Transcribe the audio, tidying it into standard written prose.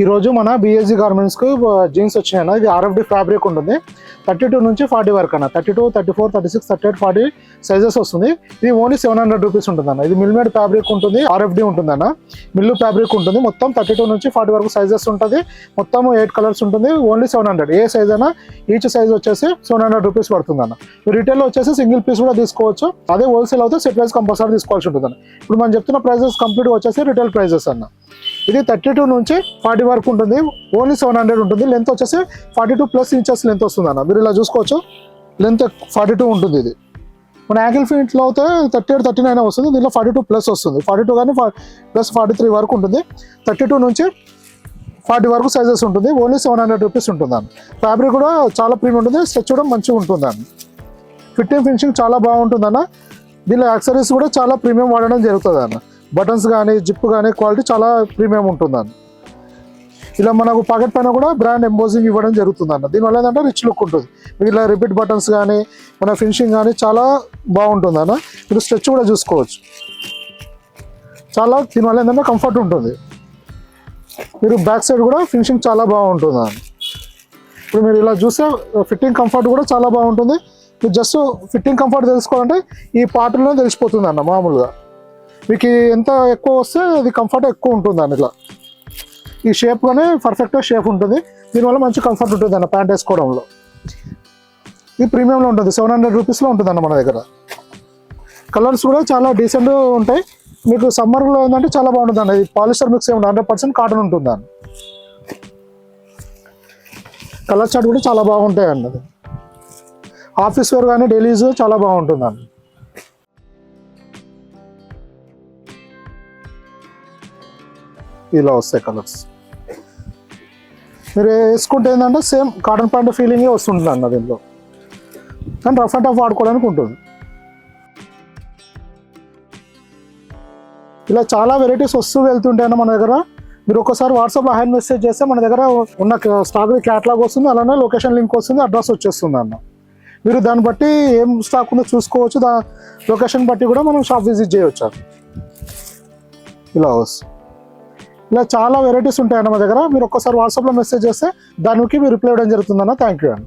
ఈ రోజు మన బిఎస్జీ గార్మెంట్స్ కు జీన్స్ వచ్చినాయి. ఇది RFD ఫ్యాబ్రిక్ ఉంటుంది. 32 నుంచి 40 వరకు అన్న, 32, 34, 36, 38, 40 సైజెస్ వస్తుంది. ఇది ఓన్లీ 700 రూపీస్ ఉంటుంది అన్న. ఇది మిల్మేడ్ ఫ్యాబ్రిక్ ఉంటుంది, RFD ఉంటుంది అన్న, మిల్లు ఫ్యాబ్రిక్ ఉంటుంది. మొత్తం 32 నుంచి 40 వరకు సైజెస్ ఉంటుంది. మొత్తం 8 కలర్స్ ఉంటుంది. ఓన్లీ 700. ఏ సైజ్ అయినా ఈచ్ సైజ్ వచ్చేసి 700 రూపీస్ పడుతుంది అన్న. రిటైల్ వచ్చేసి సింగిల్ పీస్ కూడా తీసుకోవచ్చు. అదే హోల్సేల్ అయితే సెట్ వైజ్ కంపల్సరీ తీసుకోవాల్సి ఉంటుంది అన్న. ఇప్పుడు మనం చెప్తున్న ప్రైజెస్ కంప్లీట్ వచ్చేసి రిటైల్ ప్రైజెస్ అన్న. ఇది 32 నుంచి 40 వరకు ఉంటుంది. ఓన్లీ 700 ఉంటుంది. లెంత్ వచ్చేసి 42+ ఇంచెస్ లెంత్ వస్తుంది అన్న. మీరు ఇలా చూసుకోవచ్చు, లెంత్ 42 ఉంటుంది. ఇది మన యాంకిల్ ఫీట్లో అయితే 38, 39 వస్తుంది. దీంట్లో 42+ వస్తుంది. 42 కానీ ప్లస్ 43 వరకు ఉంటుంది. 32 నుంచి 40 వరకు సైజెస్ ఉంటుంది. ఓన్లీ 700 రూపీస్ ఉంటుంది అన్న. ఫ్యాబ్రిక్ కూడా చాలా ప్రీమియం ఉంటుంది. స్ట్రెచ్ కూడా మంచిగా ఉంటుంది అన్న. ఫిట్టింగ్ ఫినిషింగ్ చాలా బాగుంటుంది అన్న. దీనిలో యాక్సరీస్ కూడా చాలా ప్రీమియం వాడడం జరుగుతుంది అన్న. బటన్స్ కానీ జిప్ కానీ క్వాలిటీ చాలా ప్రీమియం ఉంటుందన్న. ఇలా మనకు పాకెట్ పైన కూడా బ్రాండ్ ఎంబోజింగ్ ఇవ్వడం జరుగుతుందన్న. దీనివల్ల ఏంటంటే రిచ్ లుక్ ఉంటుంది. మీకు ఇలా రిపీట్ బటన్స్ కానీ మన ఫినిషింగ్ కానీ చాలా బాగుంటుందన్న. మీరు స్ట్రెచ్ కూడా చూసుకోవచ్చు. చాలా దీనివల్ల ఏంటంటే కంఫర్ట్ ఉంటుంది. మీరు బ్యాక్ సైడ్ కూడా ఫినిషింగ్ చాలా బాగుంటుంది అన్న. ఇప్పుడు మీరు ఇలా చూస్తే ఫిట్టింగ్ కంఫర్ట్ కూడా చాలా బాగుంటుంది. మీరు జస్ట్ ఫిట్టింగ్ కంఫర్ట్ తెలుసుకోవాలంటే ఈ పార్ట్లోనే తెలిసిపోతుంది అన్న. మామూలుగా మీకు ఎంత ఎక్కువ వస్తే అది కంఫర్ట్ ఎక్కువ ఉంటుంది అన్న. ఇట్లా ఈ షేప్లోనే పర్ఫెక్ట్గా షేప్ ఉంటుంది. దీనివల్ల మంచి కంఫర్ట్ ఉంటుంది అన్న ప్యాంట్ వేసుకోవడంలో. ఇది ప్రీమియంలో ఉంటుంది. 700 రూపీస్లో ఉంటుంది అన్న మన దగ్గర. కలర్స్ కూడా చాలా డీసెంట్ ఉంటాయి. మీకు సమ్మర్లో ఏంటంటే చాలా బాగుంటుంది అన్న. ఇది పాలిస్టర్ మిక్స్ ఏమి 100% కాటన్ ఉంటుంది అన్న. కలర్ చార్ట్ కూడా చాలా బాగుంటాయి అన్నది. ఆఫీస్ వేర్ కానీ డైలీ యూజ్ చాలా బాగుంటుంది అన్న. ఇలా వస్తాయి కలర్స్. మీరు వేసుకుంటే ఏంటంటే సేమ్ కాటన్ ప్యాంట్ ఫీలింగే వస్తుంటుంది అన్న. దీనిలో కానీ రఫ్ అండ్ టఫ్ వాడుకోవడానికి ఉంటుంది. ఇలా చాలా వెరైటీస్ వస్తూ వెళ్తుంటాయన్న మన దగ్గర. మీరు ఒకసారి వాట్సాప్లో హ్యాండ్ మెసేజ్ చేస్తే మన దగ్గర ఉన్న స్టాక్ క్యాటలాగ్ వస్తుంది, అలానే లొకేషన్ లింక్ వస్తుంది, అడ్రస్ వచ్చేస్తుంది అన్న. మీరు దాన్ని బట్టి ఏం స్టాక్ ఉందో చూసుకోవచ్చు. లొకేషన్ బట్టి కూడా మనం షాప్ విజిట్ చేయవచ్చు. ఇలా వస్తుంది. ఇలా చాలా వెరైటీస్ ఉంటాయన్న మా దగ్గర. మీరు ఒక్కసారి వాట్సాప్లో మెసేజ్ చేస్తే దానికి మీరు రిప్లై ఇవ్వడం జరుగుతుందన్న. థ్యాంక్ యూ అన్న.